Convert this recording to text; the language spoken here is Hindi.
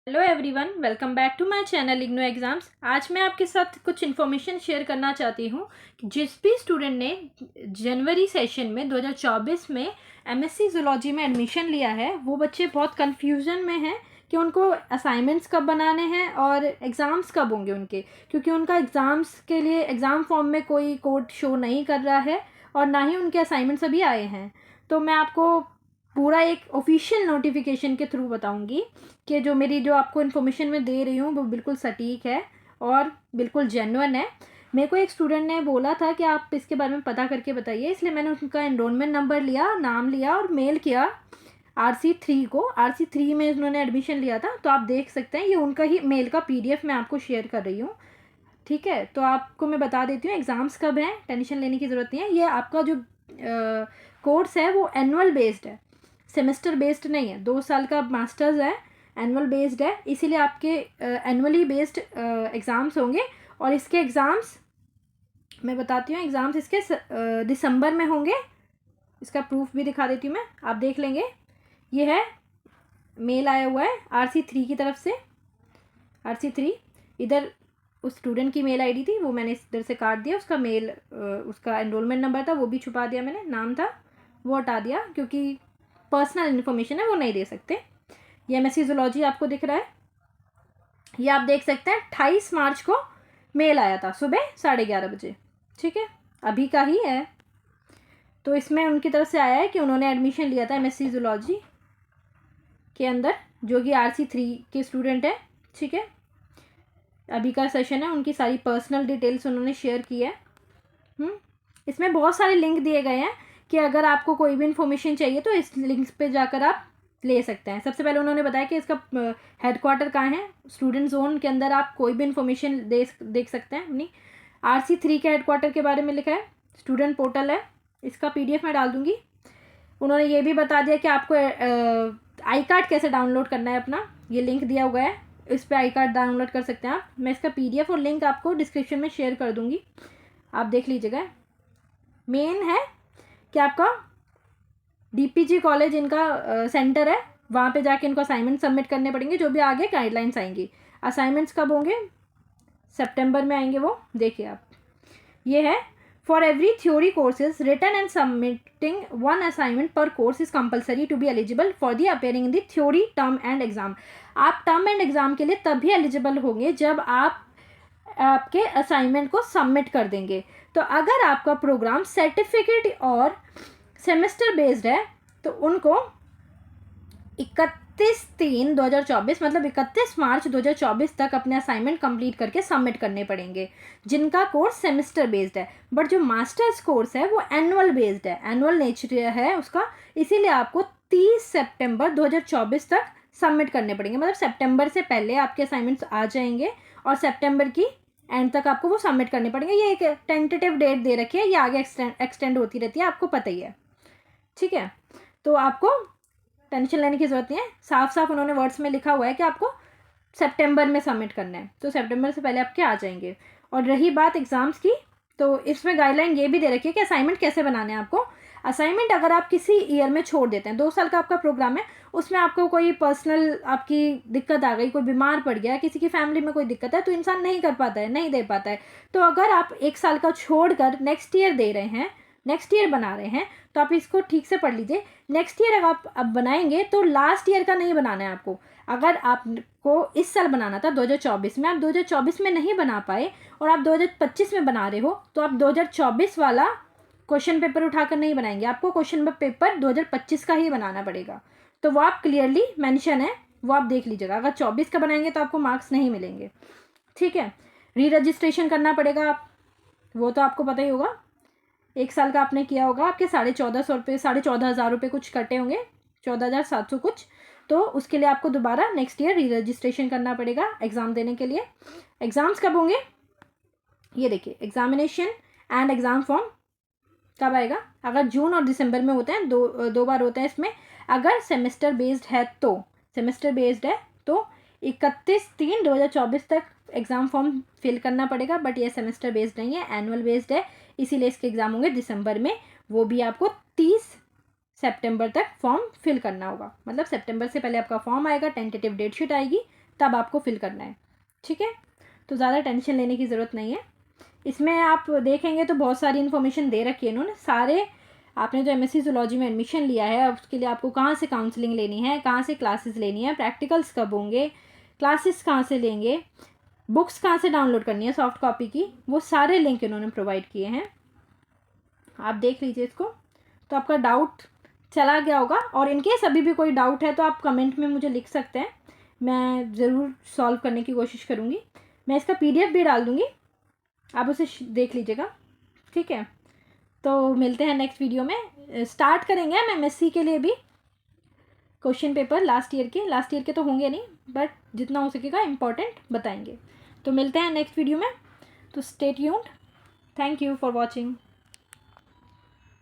Hello everyone, welcome back to my channel IGNOU exams. आज मैं आपके साथ कुछ इन्फॉर्मेशन शेयर करना चाहती हूँ कि जिस भी स्टूडेंट ने जनवरी सेशन में 2024 में एमएससी जूलॉजी में एडमिशन लिया है, वो बच्चे बहुत कन्फ्यूज़न में हैं कि उनको असाइनमेंट्स कब बनाने हैं और एग्ज़ाम्स कब होंगे उनके, क्योंकि उनका एग्ज़ाम्स के लिए एग्ज़ाम फॉर्म में कोई कोड शो नहीं कर रहा है और ना ही उनके असाइनमेंट्स अभी आए हैं। तो मैं आपको पूरा एक ऑफिशियल नोटिफिकेशन के थ्रू बताऊंगी कि जो आपको इन्फॉर्मेशन मैं दे रही हूँ वो बिल्कुल सटीक है और बिल्कुल जेन्युइन है। मेरे को एक स्टूडेंट ने बोला था कि आप इसके बारे में पता करके बताइए, इसलिए मैंने उनका एनरोलमेंट नंबर लिया, नाम लिया और मेल किया RC3 को। RC3 में उन्होंने एडमिशन लिया था, तो आप देख सकते हैं ये उनका ही मेल का PDF मैं आपको शेयर कर रही हूँ। ठीक है, तो आपको मैं बता देती हूँ एग्ज़ाम्स कब हैं, टेंशन लेने की ज़रूरत नहीं है। ये आपका जो कोर्स है वो एनुअल बेस्ड है, सेमेस्टर बेस्ड नहीं है। 2 साल का मास्टर्स है, एनुअल बेस्ड है, इसीलिए आपके एनुअली बेस्ड एग्ज़ाम्स होंगे। और इसके एग्ज़ाम्स मैं बताती हूँ, एग्ज़ाम्स इसके दिसंबर में होंगे। इसका प्रूफ भी दिखा देती हूँ मैं, आप देख लेंगे। ये है, मेल आया हुआ है RC3 की तरफ से। RC3 इधर उस स्टूडेंट की मेल आईडी थी, वो मैंने इधर से काट दिया। उसका मेल, उसका एनरोलमेंट नंबर था वो भी छुपा दिया मैंने, नाम था वो हटा दिया, क्योंकि पर्सनल इन्फॉर्मेशन है वो नहीं दे सकते। ये एमएससी जूलॉजी आपको दिख रहा है, ये आप देख सकते हैं 28 मार्च को मेल आया था सुबह 11:30 बजे। ठीक है, अभी का ही है। तो इसमें उनकी तरफ से आया है कि उन्होंने एडमिशन लिया था एमएससी जूलॉजी के अंदर, जो कि RC3 के स्टूडेंट है। ठीक है, अभी का सेशन है, उनकी सारी पर्सनल डिटेल्स उन्होंने शेयर की है। इसमें बहुत सारे लिंक दिए गए हैं कि अगर आपको कोई भी इन्फॉर्मेशन चाहिए तो इस लिंक पे जाकर आप ले सकते हैं। सबसे पहले उन्होंने बताया कि इसका हेडक्वार्टर कहाँ है। स्टूडेंट जोन के अंदर आप कोई भी इन्फॉर्मेशन देख सकते हैं अपनी। RC3 के हेडक्वार्टर के बारे में लिखा है, स्टूडेंट पोर्टल है, इसका PDF मैं डाल दूँगी। उन्होंने ये भी बता दिया कि आपको आई कार्ड कैसे डाउनलोड करना है अपना, ये लिंक दिया हुआ है, इस पर आई कार्ड डाउनलोड कर सकते हैं आप। मैं इसका PDF और लिंक आपको डिस्क्रिप्शन में शेयर कर दूँगी, आप देख लीजिएगा। मेन है कि आपका DPG कॉलेज इनका सेंटर है, वहाँ पे जाके इनको असाइनमेंट सबमिट करने पड़ेंगे, जो भी आगे गाइडलाइंस आएंगी। असाइनमेंट्स कब होंगे, सितंबर में आएंगे वो, देखिए आप। ये है, for every theory courses written and submitting 1 assignment पर course is compulsory to be eligible for the appearing in the theory term end exam. आप टर्म एंड एग्जाम के लिए तभी एलिजिबल होंगे जब आप आपके असाइनमेंट को सबमिट कर देंगे। तो अगर आपका प्रोग्राम सर्टिफिकेट और सेमेस्टर बेस्ड है तो उनको 31/3/2024 मतलब 31 मार्च 2024 तक अपने असाइनमेंट कंप्लीट करके सबमिट करने पड़ेंगे, जिनका कोर्स सेमेस्टर बेस्ड है। बट जो मास्टर्स कोर्स है वो एनुअल बेस्ड है, एनुअल नेचर है उसका, इसीलिए आपको 30 सितंबर 2024 तक सबमिट करने पड़ेंगे। मतलब सितंबर से पहले आपके असाइनमेंट्स आ जाएंगे और सितंबर की एंड तक आपको वो सबमिट करने पड़ेंगे। ये एक टेंटेटिव डेट दे रखी है, ये आगे एक्सटेंड होती रहती है, आपको पता ही है। ठीक है, तो आपको टेंशन लेने की ज़रूरत नहीं है, साफ साफ उन्होंने वर्ड्स में लिखा हुआ है कि आपको सितंबर में सबमिट करना है, तो सितंबर से पहले आपके आ जाएंगे। और रही बात एग्ज़ाम्स की, तो इसमें गाइडलाइन ये भी दे रखी है कि असाइनमेंट कैसे बनाने हैं आपको। असाइनमेंट अगर आप किसी ईयर में छोड़ देते हैं, 2 साल का आपका प्रोग्राम है, उसमें आपको कोई पर्सनल आपकी दिक्कत आ गई, कोई बीमार पड़ गया, किसी की फैमिली में कोई दिक्कत है, तो इंसान नहीं कर पाता है, नहीं दे पाता है। तो अगर आप 1 साल का छोड़ कर नेक्स्ट ईयर दे रहे हैं, नेक्स्ट ईयर बना रहे हैं, तो आप इसको ठीक से पढ़ लीजिए। नेक्स्ट ईयर अगर आप अब बनाएंगे तो लास्ट ईयर का नहीं बनाना है आपको। अगर आपको इस साल बनाना था 2024 में, आप 2024 में नहीं बना पाए और आप 2025 में बना रहे हो, तो आप 2024 वाला क्वेश्चन पेपर उठाकर नहीं बनाएंगे, आपको क्वेश्चन पेपर 2025 का ही बनाना पड़ेगा। तो वो आप क्लियरली मेंशन है, वो आप देख लीजिएगा। अगर 24 का बनाएंगे तो आपको मार्क्स नहीं मिलेंगे। ठीक है, री रजिस्ट्रेशन करना पड़ेगा आप, वो तो आपको पता ही होगा। 1 साल का आपने किया होगा, आपके 14,500 रुपये, 14,500 रुपये कुछ कटे होंगे, 14,700 कुछ। तो उसके लिए आपको दोबारा नेक्स्ट ईयर री रजिस्ट्रेशन करना पड़ेगा एग्ज़ाम देने के लिए। एग्ज़ाम्स कब होंगे, ये देखिए, एग्जामिनेशन एंड एग्ज़ाम फॉर्म कब आएगा। अगर जून और दिसंबर में होते हैं, दो बार होते हैं इसमें। अगर सेमेस्टर बेस्ड है तो, सेमेस्टर बेस्ड है तो 31/3/2024 तक एग्ज़ाम फॉर्म फिल करना पड़ेगा। बट ये सेमेस्टर बेस्ड नहीं है, एनुअल बेस्ड है, इसीलिए इसके एग्ज़ाम होंगे दिसंबर में। वो भी आपको 30 सितंबर तक फॉर्म फिल करना होगा। मतलब सितंबर से पहले आपका फॉर्म आएगा, टेंटेटिव डेट शीट आएगी, तब आपको फिल करना है, ठीक है। तो ज़्यादा टेंशन लेने की ज़रूरत नहीं है। इसमें आप देखेंगे तो बहुत सारी इन्फॉर्मेशन दे रखी है इन्होंने, सारे आपने जो एमएससी ज़ूलॉजी में एडमिशन लिया है उसके लिए आपको कहाँ से काउंसलिंग लेनी है, कहाँ से क्लासेस लेनी है, प्रैक्टिकल्स कब होंगे, क्लासेस कहाँ से लेंगे, बुक्स कहाँ से डाउनलोड करनी है सॉफ्ट कॉपी की, वो सारे लिंक इन्होंने प्रोवाइड किए हैं। आप देख लीजिए इसको, तो आपका डाउट चला गया होगा। और इनकेस अभी भी कोई डाउट है तो आप कमेंट में मुझे लिख सकते हैं, मैं ज़रूर सॉल्व करने की कोशिश करूँगी। मैं इसका PDF भी डाल दूँगी, आप उसे देख लीजिएगा, ठीक है। तो मिलते हैं नेक्स्ट वीडियो में। स्टार्ट करेंगे हम MSc के लिए भी क्वेश्चन पेपर लास्ट ईयर के तो होंगे नहीं, बट जितना हो सकेगा इम्पोर्टेंट बताएंगे। तो मिलते हैं नेक्स्ट वीडियो में, तो stay tuned. Thank you for watching.